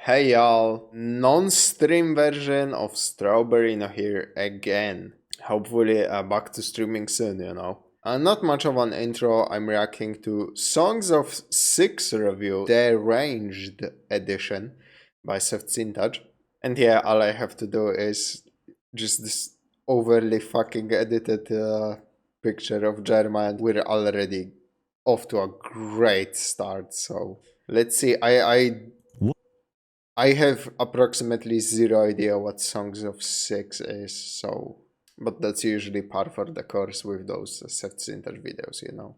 Hey y'all, non-stream version of Strawberin0 here again. Hopefully back to streaming soon, you know. Not much of an intro, I'm reacting to Songs of Syx review, Deranged Edition by SsethTzeentach. And yeah, all I have to do is just this overly fucking edited picture of German. We're already off to a great start, so let's see. I have approximately zero idea what Songs of Syx is, so... But that's usually par for the course with those SsethTzeentach videos, you know.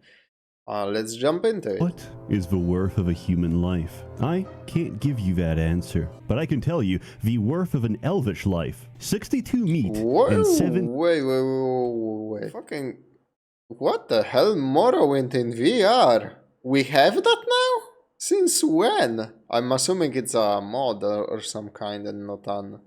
Let's jump into it. What is the worth of a human life? I can't give you that answer, but I can tell you the worth of an elvish life. 62 meat Whoa, and 7... Wait. Fucking... What the hell? Morrowind in VR? We have that now? Since when? I'm assuming it's a mod or some kind and not an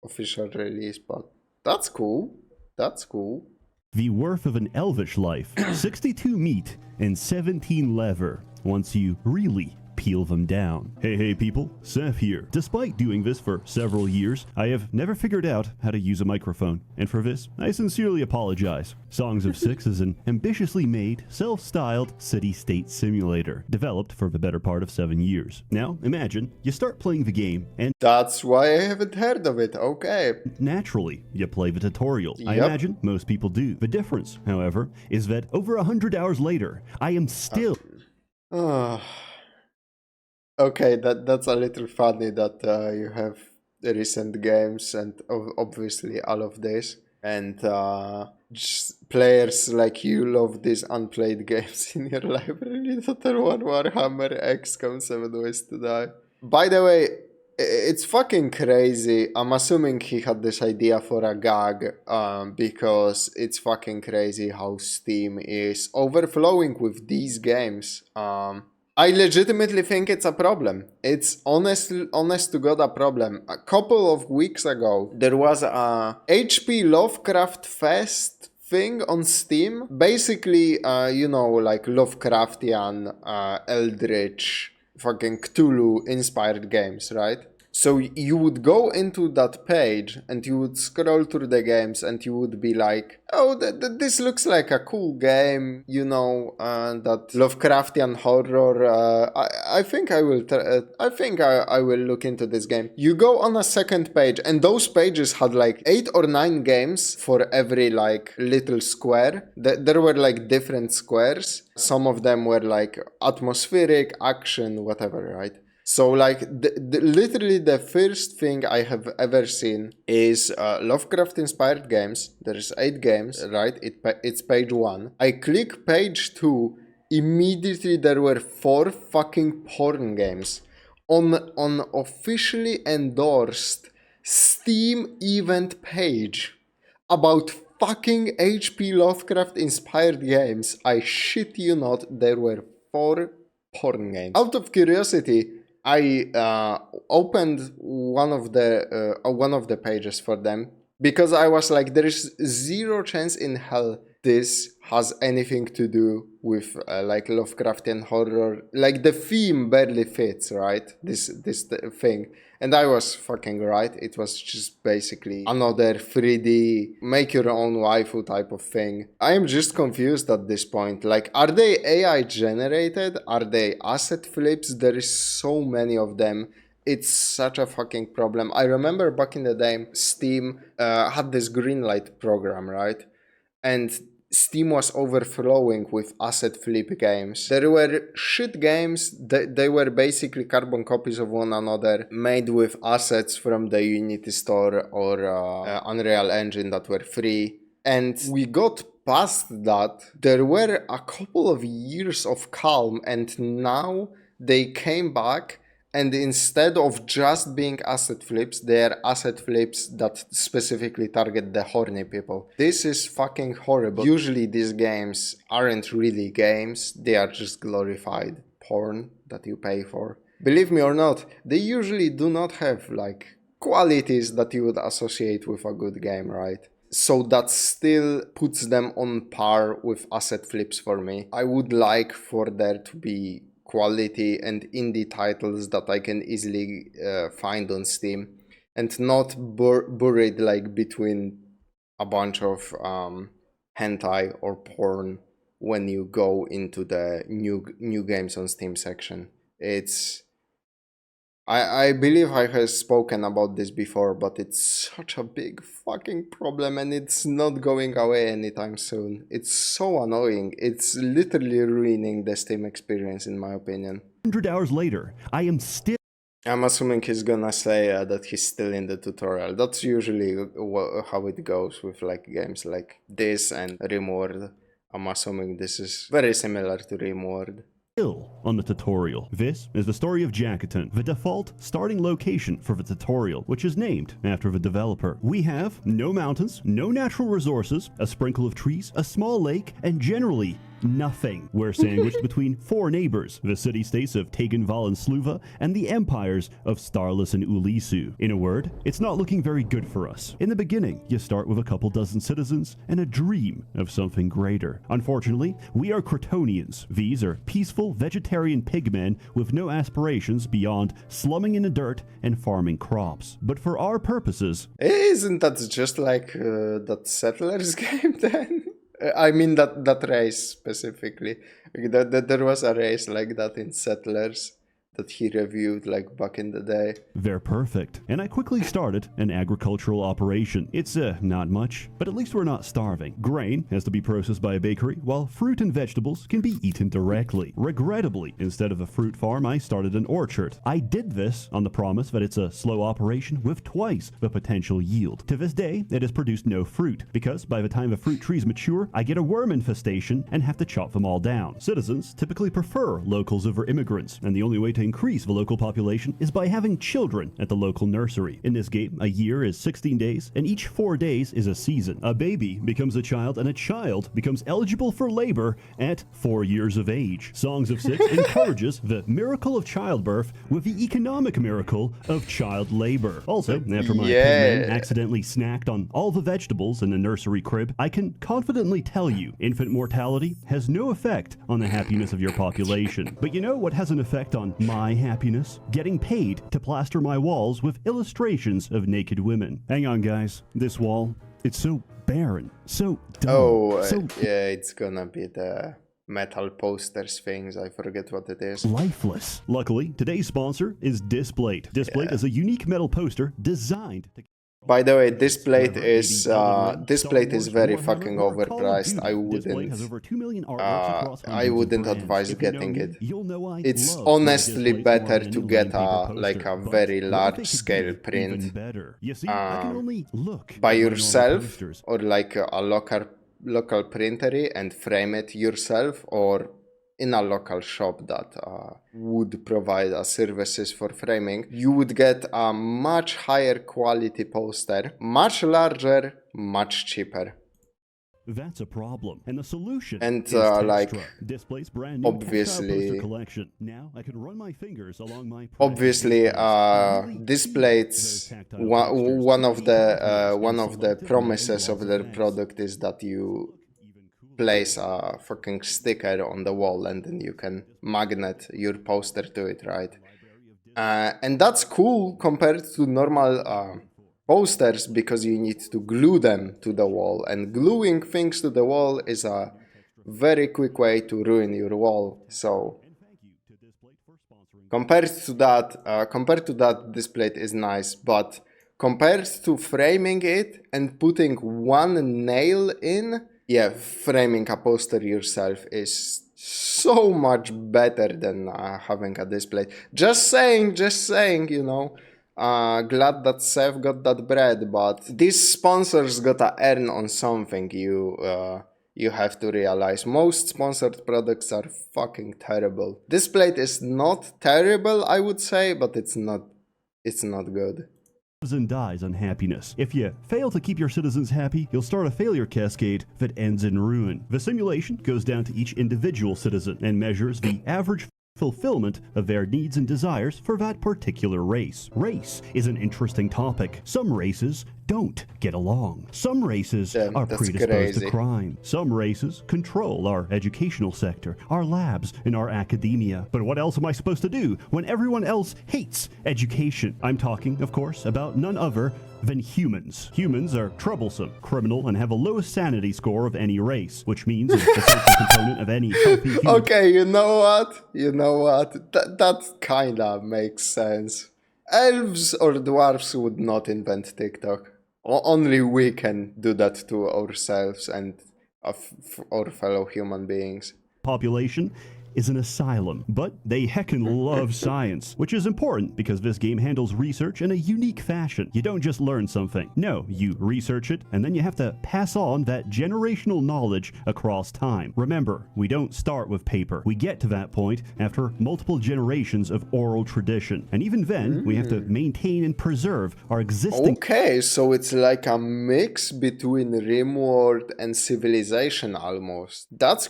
official release, but that's cool. That's cool. The worth of an elvish life. 62 meat and 17 leather once you really peel them down. Hey people, Sseth here. Despite doing this for several years, I have never figured out how to use a microphone, and for this, I sincerely apologize. Songs of Syx is an ambitiously made, self-styled city-state simulator, developed for the better part of 7 years. Now, imagine, you start playing the game, and that's why I haven't heard of it, okay. Naturally, you play the tutorial. Yep. I imagine most people do. The difference, however, is that over 100 hours later, I am still... Okay, that's a little funny that you have recent games and obviously all of this, and just players like you love these unplayed games in your library that are one Warhammer XCOM 7 Ways to Die. By the way, it's fucking crazy. I'm assuming he had this idea for a gag because it's fucking crazy how Steam is overflowing with these games. I legitimately think it's a problem. It's honest to God a problem. A couple of weeks ago, there was a HP Lovecraft Fest thing on Steam. Basically, you know, like Lovecraftian, Eldritch, fucking Cthulhu inspired games, right? So you would go into that page and you would scroll through the games and you would be like, oh, this looks like a cool game, you know, that Lovecraftian horror. I think I will. I will look into this game. You go on a second page, and those pages had like 8 or 9 games for every like little square. There were like different squares. Some of them were like atmospheric, action, whatever, right? So like literally the first thing I have ever seen is Lovecraft inspired games. There's 8 games, right? It's page 1. I click page 2. Immediately there were 4 fucking porn games on officially endorsed Steam event page about fucking HP Lovecraft inspired games. I shit you not, there were 4 porn games. Out of curiosity, I opened one of the pages for them because I was like, there is zero chance in hell this has anything to do with like Lovecraftian horror. Like the theme barely fits, right? This thing. And I was fucking right. It was just basically another 3D make your own waifu type of thing. I am just confused at this point. Like, are they AI generated? Are they asset flips? There is so many of them. It's such a fucking problem. I remember back in the day, Steam had this greenlight program, right? And Steam was overflowing with asset flip games. There were shit games, they were basically carbon copies of one another, made with assets from the Unity store or Unreal Engine that were free. And we got past that. There were a couple of years of calm, and now they came back. And instead of just being asset flips, they are asset flips that specifically target the horny people. This is fucking horrible. Usually these games aren't really games, they are just glorified porn that you pay for. Believe me or not, they usually do not have like qualities that you would associate with a good game, right? So that still puts them on par with asset flips for me. I would like for there to be quality and indie titles that I can easily find on Steam, and not buried like between a bunch of hentai or porn when you go into the new games on Steam section. It's I believe I have spoken about this before, but it's such a big fucking problem and it's not going away anytime soon. It's so annoying. It's literally ruining the Steam experience, in my opinion. 100 hours later, I am still... I'm assuming he's gonna say that he's still in the tutorial. That's usually how it goes with like games like this and Rimworld. I'm assuming this is very similar to Rimworld. Still on the tutorial. This is the story of Jackaton, the default starting location for the tutorial, which is named after the developer. We have no mountains, no natural resources, a sprinkle of trees, a small lake, and generally nothing. We're sandwiched between four neighbors, the city-states of Tegenval and Sluva, and the empires of Starless and Ulisu. In a word, it's not looking very good for us. In the beginning, you start with a couple dozen citizens and a dream of something greater. Unfortunately, we are Crotonians. These are peaceful, vegetarian pigmen with no aspirations beyond slumming in the dirt and farming crops. But for our purposes... Isn't that just like that Settlers game then? I mean that race specifically. There was a race like that in Settlers that he reviewed like back in the day. They're perfect. And I quickly started an agricultural operation. It's not much, but at least we're not starving. Grain has to be processed by a bakery, while fruit and vegetables can be eaten directly. Regrettably, instead of a fruit farm, I started an orchard. I did this on the promise that it's a slow operation with twice the potential yield. To this day, it has produced no fruit, because by the time the fruit trees mature, I get a worm infestation and have to chop them all down. Citizens typically prefer locals over immigrants, and the only way to increase the local population is by having children at the local nursery. In this game, a year is 16 days, and each 4 days is a season. A baby becomes a child, and a child becomes eligible for labor at 4 years of age. Songs of Syx encourages the miracle of childbirth with the economic miracle of child labor. Also, after my pigmen accidentally snacked on all the vegetables in the nursery crib, I can confidently tell you, infant mortality has no effect on the happiness of your population. But you know what has an effect on my happiness? Getting paid to plaster my walls with illustrations of naked women. Hang on, guys. This wall, it's so barren, so dumb, yeah, it's gonna be the metal posters things. I forget what it is. Lifeless. Luckily, today's sponsor is Displate. Displate is a unique metal poster designed to... By the way, this plate is very fucking overpriced. I wouldn't advise getting it. It's honestly better to get a very large scale print by yourself, or like a local printery, and frame it yourself, or in a local shop that would provide services for framing. You would get a much higher quality poster, much larger, much cheaper. That's a problem, and the solution and is like Display's brand new obviously collection. Now I can run my fingers along my obviously Displate's one of the promises of their product is that you place a fucking sticker on the wall and then you can magnet your poster to it, right? And that's cool compared to normal posters, because you need to glue them to the wall, and gluing things to the wall is a very quick way to ruin your wall. So compared to that, Displate is nice, but compared to framing it and putting one nail in, yeah, framing a poster yourself is so much better than having a display. Just saying, you know. Glad that Sseth got that bread, but these sponsors gotta earn on something. You have to realize most sponsored products are fucking terrible. This plate is not terrible, I would say, but it's not good. And dies on happiness. If you fail to keep your citizens happy, you'll start a failure cascade that ends in ruin. The simulation goes down to each individual citizen and measures the average fulfillment of their needs and desires for that particular race. Race is an interesting topic. Some races don't get along. Some races Damn, are that's predisposed to crazy. crime. Some races control our educational sector, our labs, and our academia. But what else am I supposed to do when everyone else hates education? I'm talking, of course, about none other than humans. Humans are troublesome, criminal, and have the lowest sanity score of any race, which means an essential component of any healthy human. Okay, you know what? That kinda makes sense. Elves or dwarves would not invent TikTok. Only we can do that to ourselves and our fellow human beings. Population is an asylum, but they heckin' love science, which is important because this game handles research in a unique fashion. You don't just learn something. No, you research it, and then you have to pass on that generational knowledge across time. Remember, we don't start with paper. We get to that point after multiple generations of oral tradition. And even then, we have to maintain and preserve our existing... Okay, so it's like a mix between Rimworld and Civilization almost. That's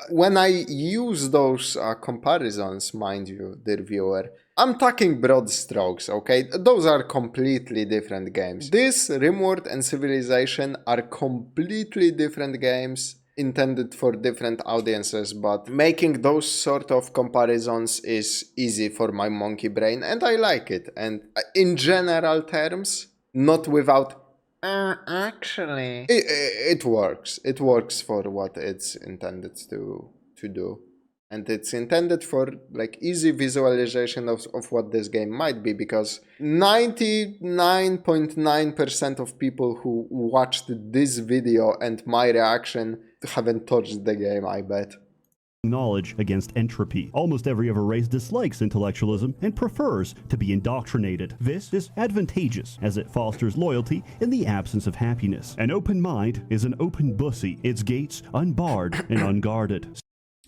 when I use those comparisons, mind you, dear viewer, I'm talking broad strokes, okay? Those are completely different games. This, Rimworld and Civilization, are completely different games intended for different audiences, but making those sort of comparisons is easy for my monkey brain, and I like it. And in general terms, not without actually, it works. It works for what it's intended to do. And it's intended for like easy visualization of what this game might be, because 99.9% of people who watched this video and my reaction haven't touched the game, I bet. Knowledge against entropy. Almost every other race dislikes intellectualism and prefers to be indoctrinated. This is advantageous as it fosters loyalty in the absence of happiness. An open mind is an open bussy, its gates unbarred and unguarded.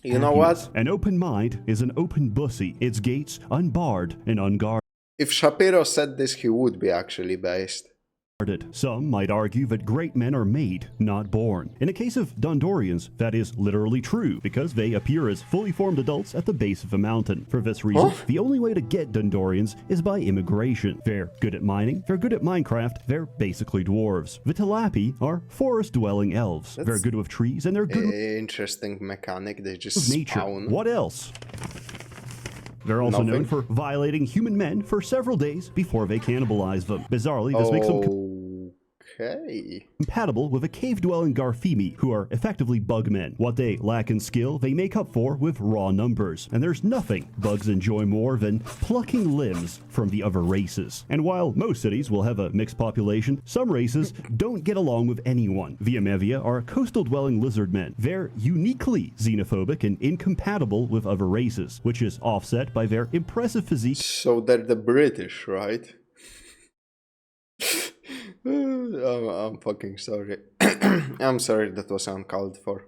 You know what? An open mind is an open bussy, its gates unbarred and unguarded. If Shapiro said this, he would be actually based. Some might argue that great men are made, not born. In the case of Dondorians, that is literally true, because they appear as fully formed adults at the base of a mountain. For this reason, the only way to get Dondorians is by immigration. They're good at mining, they're good at Minecraft, they're basically dwarves. The Talapi are forest-dwelling elves. They're good with trees, and they're good with interesting mechanic, they just nature. spawn. What else? They're also known for violating human men for several days before they cannibalize them. Bizarrely, this makes them compatible with a cave-dwelling Garfimi, who are effectively bugmen. What they lack in skill, they make up for with raw numbers. And there's nothing bugs enjoy more than plucking limbs from the other races. And while most cities will have a mixed population, some races don't get along with anyone. Viamevia are coastal-dwelling lizardmen. They're uniquely xenophobic and incompatible with other races, which is offset by their impressive physique. So they're the British, right? I'm fucking sorry. I'm sorry, that was uncalled for.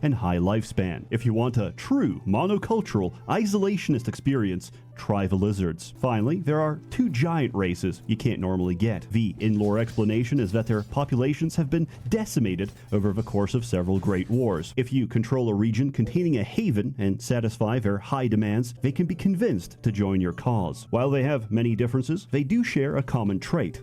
And high lifespan. If you want a true monocultural isolationist experience, try the lizards. Finally, there are two giant races you can't normally get. The in-lore explanation is that their populations have been decimated over the course of several great wars. If you control a region containing a haven and satisfy their high demands, they can be convinced to join your cause. While they have many differences, they do share a common trait.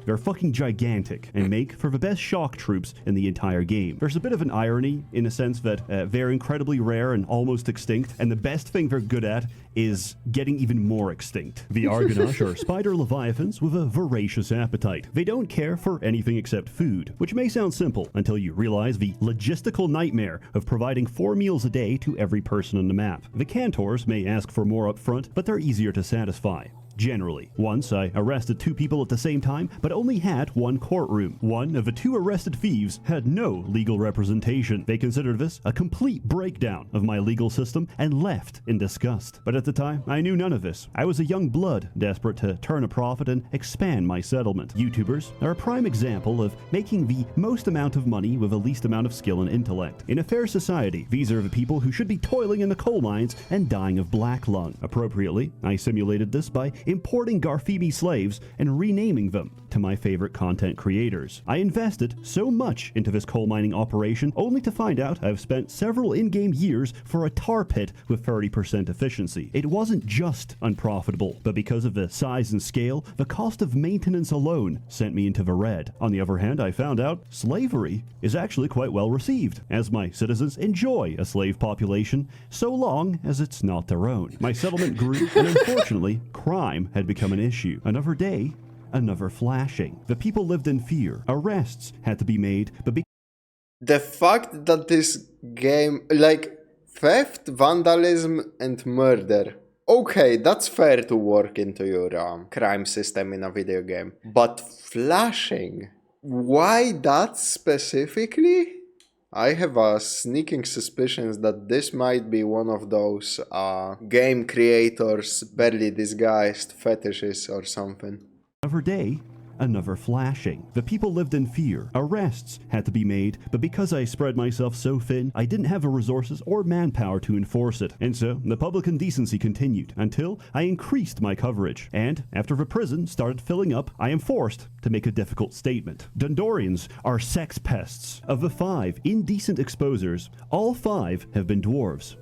They're fucking gigantic and make for the best shock troops in the entire game. There's a bit of an irony in the sense that they're incredibly rare and almost extinct, and the best thing they're good at is getting even more extinct. The Argonash are spider leviathans with a voracious appetite. They don't care for anything except food, which may sound simple until you realize the logistical nightmare of providing 4 meals a day to every person on the map. The Cantors may ask for more up front, but they're easier to satisfy. Generally. Once I arrested 2 people at the same time, but only had 1 courtroom. One of the 2 arrested thieves had no legal representation. They considered this a complete breakdown of my legal system and left in disgust. But at the time, I knew none of this. I was a young blood, desperate to turn a profit and expand my settlement. YouTubers are a prime example of making the most amount of money with the least amount of skill and intellect. In a fair society, these are the people who should be toiling in the coal mines and dying of black lung. Appropriately, I simulated this by importing Garfimi slaves and renaming them to my favorite content creators. I invested so much into this coal mining operation only to find out I've spent several in-game years for a tar pit with 30% efficiency. It wasn't just unprofitable, but because of the size and scale, the cost of maintenance alone sent me into the red. On the other hand, I found out slavery is actually quite well received, as my citizens enjoy a slave population so long as it's not their own. My settlement grew, and unfortunately, crime had become an issue. Another day, another flashing. The people lived in fear. Arrests had to be made, but The fact that this game, like, theft, vandalism, and murder. Okay, that's fair to work into your crime system in a video game. But flashing? Why that specifically? I have a sneaking suspicion that this might be one of those game creators' barely disguised fetishes or something. another day, another flashing. The people lived in fear. Arrests had to be made, but because I spread myself so thin, I didn't have the resources or manpower to enforce it. And so, the public indecency continued until I increased my coverage. And after the prison started filling up, I am forced to make a difficult statement. Dundorians are sex pests. Of the 5 indecent exposers, all 5 have been dwarves.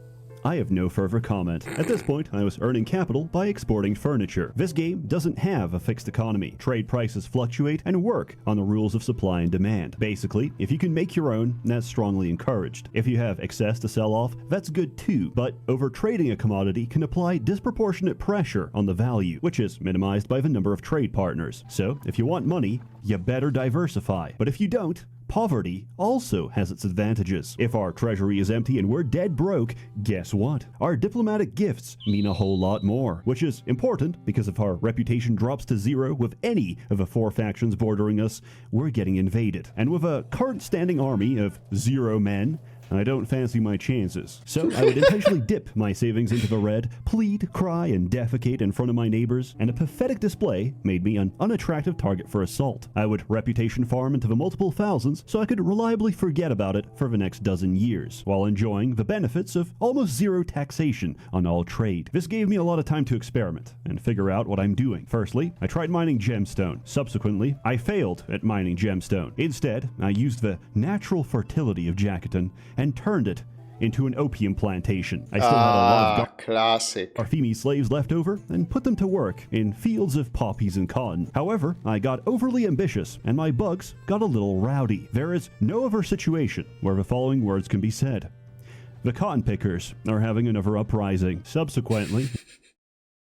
I have no further comment. At this point, I was earning capital by exporting furniture. This game doesn't have a fixed economy. Trade prices fluctuate and work on the rules of supply and demand. Basically, if you can make your own, that's strongly encouraged. If you have excess to sell off, that's good too, but overtrading a commodity can apply disproportionate pressure on the value, which is minimized by the number of trade partners. So, if you want money, you better diversify. But if you don't, poverty also has its advantages. If our treasury is empty and we're dead broke, guess what? Our diplomatic gifts mean a whole lot more, which is important because if our reputation drops to 0 with any of the 4 factions bordering us, we're getting invaded. And with a current standing army of 0 men, I don't fancy my chances. So I would intentionally dip my savings into the red, plead, cry, and defecate in front of my neighbors, and a pathetic display made me an unattractive target for assault. I would reputation farm into the multiple thousands so I could reliably forget about it for the next dozen years, while enjoying the benefits of almost 0 taxation on all trade. This gave me a lot of time to experiment and figure out what I'm doing. Firstly, I tried mining gemstone. Subsequently, I failed at mining gemstone. Instead, I used the natural fertility of Jacketon and turned it into an opium plantation. I still had a lot of classic Arthemi slaves left over and put them to work in fields of poppies and cotton. However, I got overly ambitious and my bugs got a little rowdy. There is no other situation where the following words can be said. The cotton pickers are having another uprising. Subsequently,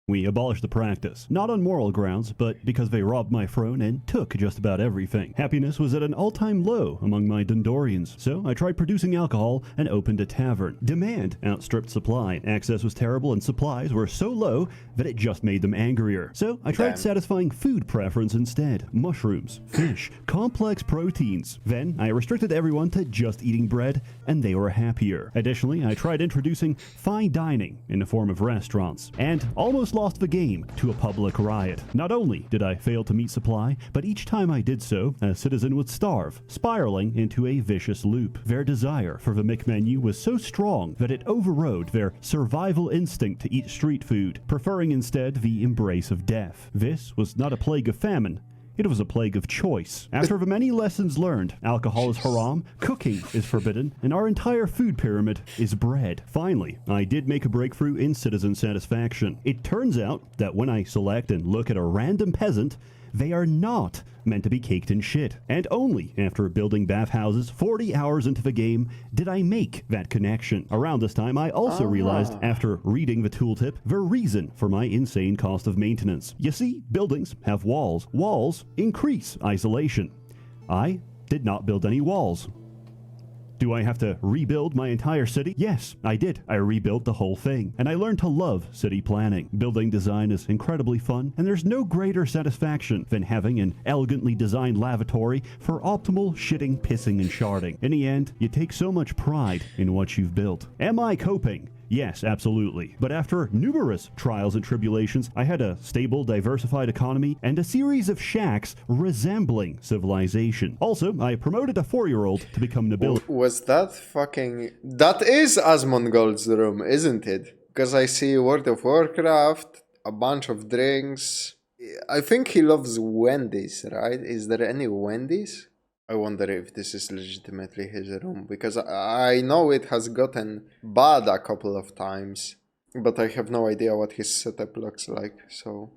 we abolished the practice. Not on moral grounds, but because they robbed my throne and took just about everything. Happiness was at an all-time low among my Dundorians, so I tried producing alcohol and opened a tavern. Demand outstripped supply. Access was terrible and supplies were so low that it just made them angrier. So I tried satisfying food preference instead. Mushrooms, fish, complex proteins. Then I restricted everyone to just eating bread, and they were happier. Additionally, I tried introducing fine dining in the form of restaurants, and almost lost the game to a public riot. Not only did I fail to meet supply, but each time I did so, a citizen would starve, spiraling into a vicious loop. Their desire for the Mick menu was so strong that it overrode their survival instinct to eat street food, preferring instead the embrace of death. This was not a plague of famine. It was a plague of choice. After the many lessons learned, alcohol is haram, cooking is forbidden, and our entire food pyramid is bread. Finally, I did make a breakthrough in citizen satisfaction. It turns out that when I select and look at a random peasant, they are not meant to be caked in shit. And only after building bathhouses 40 hours into the game did I make that connection. Around this time, I also realized, after reading the tooltip, the reason for my insane cost of maintenance. You see, buildings have walls. Walls increase isolation. I did not build any walls. Do I have to rebuild my entire city? Yes, I did. I rebuilt the whole thing. And I learned to love city planning. Building design is incredibly fun, and there's no greater satisfaction than having an elegantly designed lavatory for optimal shitting, pissing, and sharding. In the end, you take so much pride in what you've built. Am I coping? Yes, absolutely. But after numerous trials and tribulations, I had a stable, diversified economy and a series of shacks resembling civilization. Also, I promoted a 4-year-old to become nobility. Was that fucking... That is Asmongold's room, isn't it? Because I see World of Warcraft, a bunch of drinks, I think he loves Wendy's, right? Is there any Wendy's? I wonder if this is legitimately his room, because I know it has gotten bad a couple of times, but I have no idea what his setup looks like, so...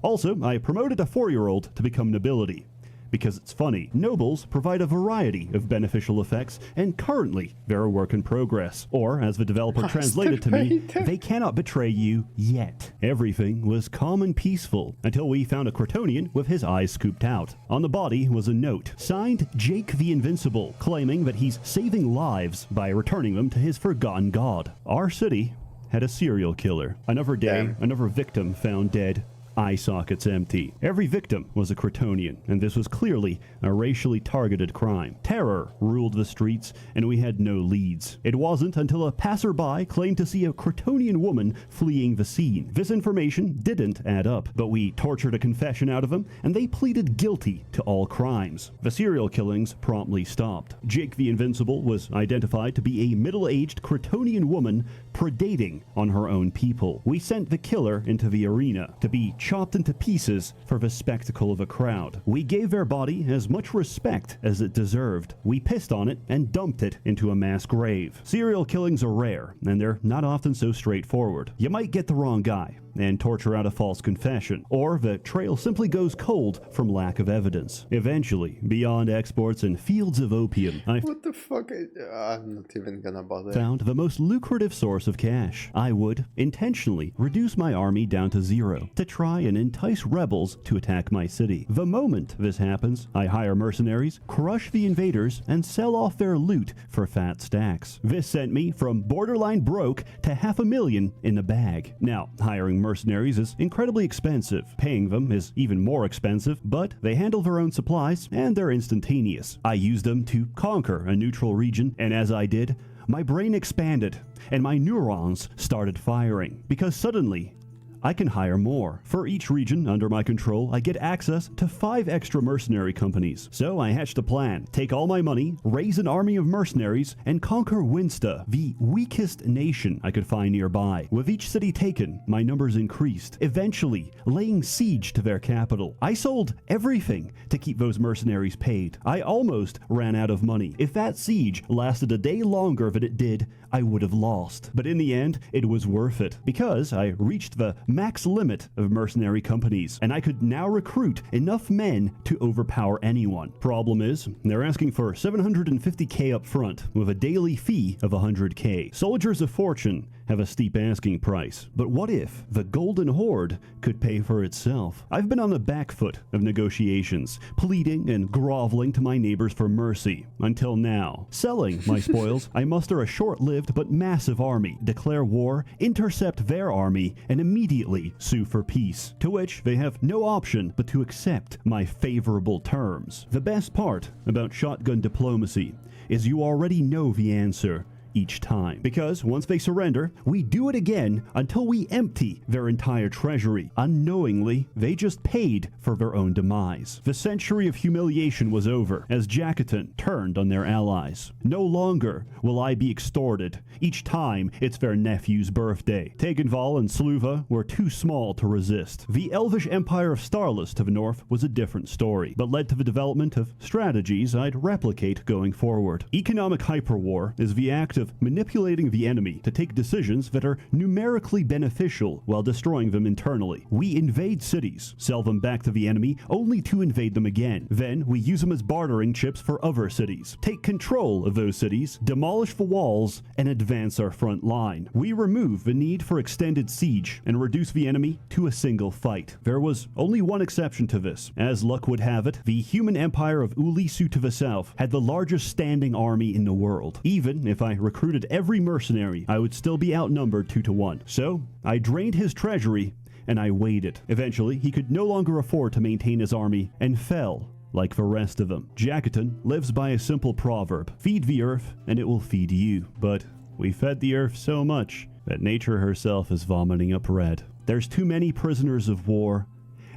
Also, I promoted a 4-year-old to become nobility. Because it's funny, nobles provide a variety of beneficial effects, and currently they're a work in progress. Or, as the developer translated to me, they cannot betray you yet. Everything was calm and peaceful until we found a Crotonian with his eyes scooped out. On the body was a note, signed Jake the Invincible, claiming that he's saving lives by returning them to his forgotten god. Our city had a serial killer. Another day, another victim found dead. Eye sockets empty. Every victim was a Crotonian, and this was clearly a racially targeted crime. Terror ruled the streets, and we had no leads. It wasn't until a passerby claimed to see a Crotonian woman fleeing the scene. This information didn't add up, but we tortured a confession out of them, and they pleaded guilty to all crimes. The serial killings promptly stopped. Jake the Invincible was identified to be a middle-aged Crotonian woman predating on her own people. We sent the killer into the arena to be chopped into pieces for the spectacle of a crowd. We gave their body as much respect as it deserved. We pissed on it and dumped it into a mass grave. Serial killings are rare, and they're not often so straightforward. You might get the wrong guy and torture out a false confession, or the trail simply goes cold from lack of evidence. Eventually, beyond exports and fields of opium, I What the fuck? I'm not even gonna bother. found the most lucrative source of cash. I would intentionally reduce my army down to 0 to try and entice rebels to attack my city. The moment this happens, I hire mercenaries, crush the invaders, and sell off their loot for fat stacks. This sent me from borderline broke to $500,000 in the bag. Now, hiring mercenaries is incredibly expensive. Paying them is even more expensive, but they handle their own supplies and they're instantaneous. I use them to conquer a neutral region, and as I did, my brain expanded and my neurons started firing, because suddenly I can hire more. For each region under my control, I get access to 5 extra mercenary companies. So I hatched a plan. Take all my money, raise an army of mercenaries, and conquer Winsta, the weakest nation I could find nearby. With each city taken, my numbers increased, eventually laying siege to their capital. I sold everything to keep those mercenaries paid. I almost ran out of money. If that siege lasted a day longer than it did, I would have lost. But in the end, it was worth it, because I reached the max limit of mercenary companies, and I could now recruit enough men to overpower anyone. Problem is, they're asking for $750K up front, with a daily fee of $100K. Soldiers of fortune have a steep asking price, but what if the Golden Horde could pay for itself? I've been on the back foot of negotiations, pleading and groveling to my neighbors for mercy, until now. Selling my spoils, I muster a short-lived but massive army, declare war, intercept their army, and immediately sue for peace, to which they have no option but to accept my favorable terms. The best part about shotgun diplomacy is you already know the answer each time, because once they surrender, we do it again until we empty their entire treasury. Unknowingly, they just paid for their own demise. The century of humiliation was over as Jackaton turned on their allies. No longer will I be extorted each time it's their nephew's birthday. Tegenval and Sluva were too small to resist. The Elvish Empire of Starless to the north was a different story, but led to the development of strategies I'd replicate going forward. Economic hyperwar is the act of manipulating the enemy to take decisions that are numerically beneficial while destroying them internally. We invade cities, sell them back to the enemy, only to invade them again. Then we use them as bartering chips for other cities, take control of those cities, demolish the walls, and advance our front line. We remove the need for extended siege and reduce the enemy to a single fight. There was only one exception to this. As luck would have it, the human empire of Ulisu to the south had the largest standing army in the world. Even if I recruited every mercenary, I would still be outnumbered 2-1. So I drained his treasury and I waited. Eventually, he could no longer afford to maintain his army and fell like the rest of them. Jackaton lives by a simple proverb: feed the earth and it will feed you. But we fed the earth so much that nature herself is vomiting up red. There's too many prisoners of war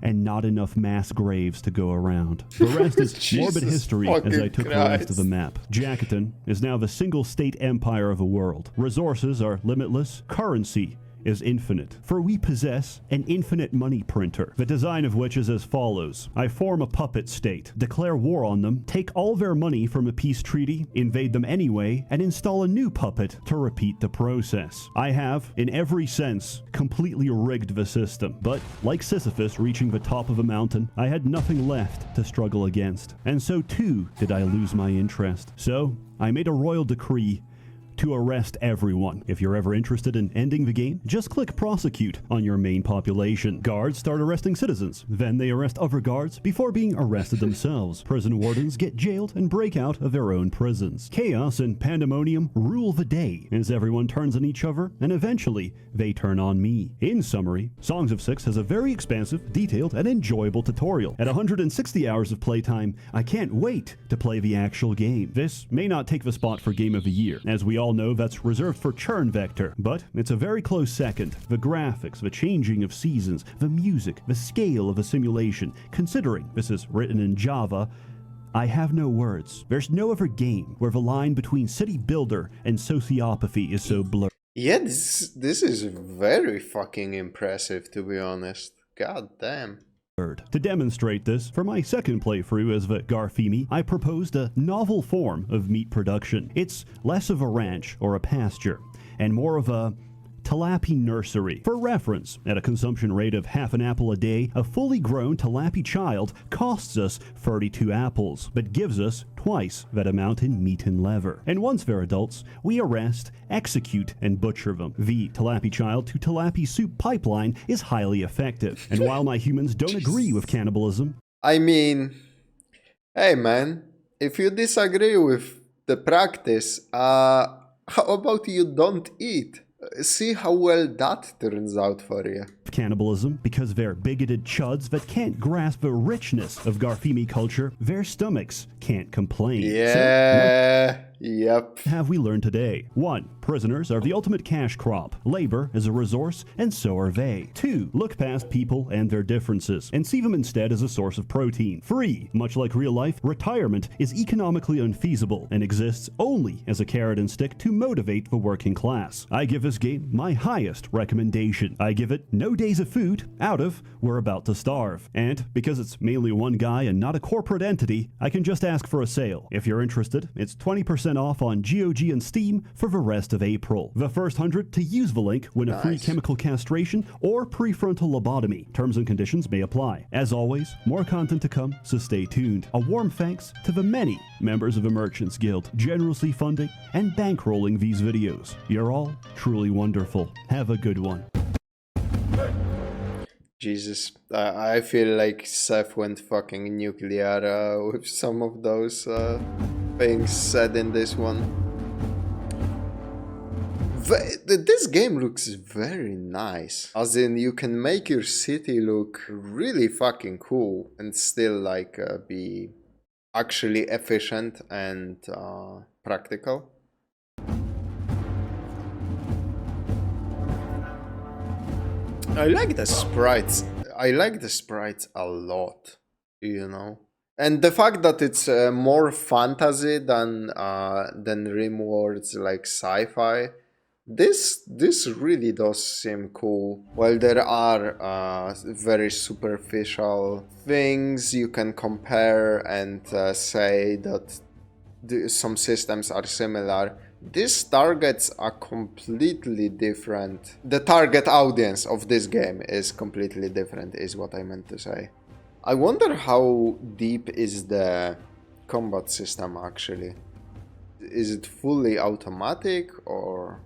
and not enough mass graves to go around. The rest is morbid history as I took the rest of the map. Jackaton is now the single state empire of the world. Resources are limitless, currency is infinite, for we possess an infinite money printer, the design of which is as follows. I form a puppet state, declare war on them, take all their money from a peace treaty, invade them anyway, and install a new puppet to repeat the process. I have, in every sense, completely rigged the system, but like Sisyphus reaching the top of a mountain, I had nothing left to struggle against, and so too did I lose my interest. So I made a royal decree to arrest everyone. If you're ever interested in ending the game, just click prosecute on your main population. Guards start arresting citizens, then they arrest other guards before being arrested themselves. Prison wardens get jailed and break out of their own prisons. Chaos and pandemonium rule the day as everyone turns on each other and eventually they turn on me. In summary, Songs of Syx has a very expansive, detailed, and enjoyable tutorial. At 160 hours of playtime, I can't wait to play the actual game. This may not take the spot for Game of the Year, as we all know that's reserved for Churn Vector, but it's a very close second. The graphics, the changing of seasons, the music, the scale of the simulation, considering this is written in Java, I have no words. There's no other game where the line between city builder and sociopathy is so blurred. Yeah, this is very fucking impressive, to be honest. God damn. To demonstrate this, for my second playthrough as the Garfimi, I proposed a novel form of meat production. It's less of a ranch or a pasture, and more of a tilapia nursery. For reference, at a consumption rate of half an apple a day, a fully grown tilapia child costs us 32 apples, but gives us twice that amount in meat and leather. And once they're adults, we arrest, execute, and butcher them. The tilapia child to tilapia soup pipeline is highly effective. And while my humans don't agree with cannibalism, I mean, hey man, if you disagree with the practice, how about you don't eat? See how well that turns out for you. Cannibalism, because they're bigoted chuds that can't grasp the richness of Garfimi culture, their stomachs can't complain. Yeah, yep. Have we learned today? 1. Prisoners are the ultimate cash crop. Labor is a resource, and so are they. 2. Look past people and their differences, and see them instead as a source of protein. 3. Much like real life, retirement is economically unfeasible, and exists only as a carrot and stick to motivate the working class. I give this game my highest recommendation. I give it no days of food out of we're about to starve. And because it's mainly one guy and not a corporate entity, I can just ask for a sale. If you're interested, it's 20% off on GOG and Steam for the rest of April. The first 100 to use the link win a free chemical castration or prefrontal lobotomy. Terms and conditions may apply. As always, more content to come, so stay tuned. A warm thanks to the many members of the Merchants Guild generously funding and bankrolling these videos. You're all truly wonderful. Have a good one. Jesus, I feel like Sseth went fucking nuclear with some of those things said in this one. This game looks very nice. As in, you can make your city look really fucking cool and still like be actually efficient and practical. I like the sprites. I like the sprites a lot, you know. And the fact that it's more fantasy than RimWorld's like sci-fi, this really does seem cool. While there are very superficial things you can compare and say that some systems are similar, these targets are completely different. The target audience of this game is completely different, is what I meant to say. I wonder how deep is the combat system actually. Is it fully automatic or...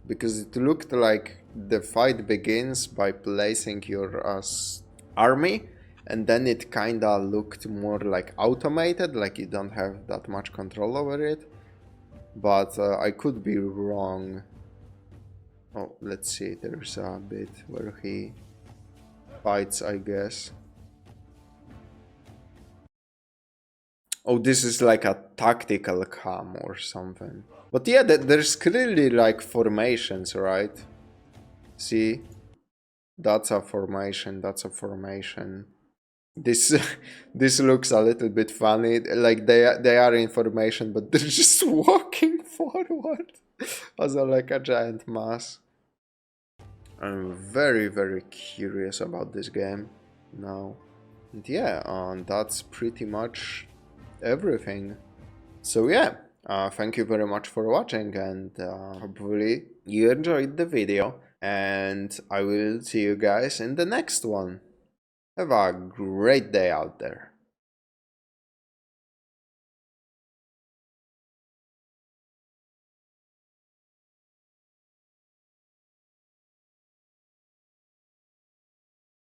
Because it looked like the fight begins by placing your army, and then it kinda looked more like automated, like you don't have that much control over it. But I could be wrong. Oh, let's see, there's a bit where he fights, I guess. Oh, this is like a tactical cam or something. But yeah, there's clearly like formations, right? See? That's a formation, that's a formation. This looks a little bit funny, like they are in formation, but they're just walking forward as like a giant mass. I'm very, very curious about this game now. And yeah, that's pretty much everything. So yeah, thank you very much for watching, and hopefully you enjoyed the video, and I will see you guys in the next one. Have a great day out there.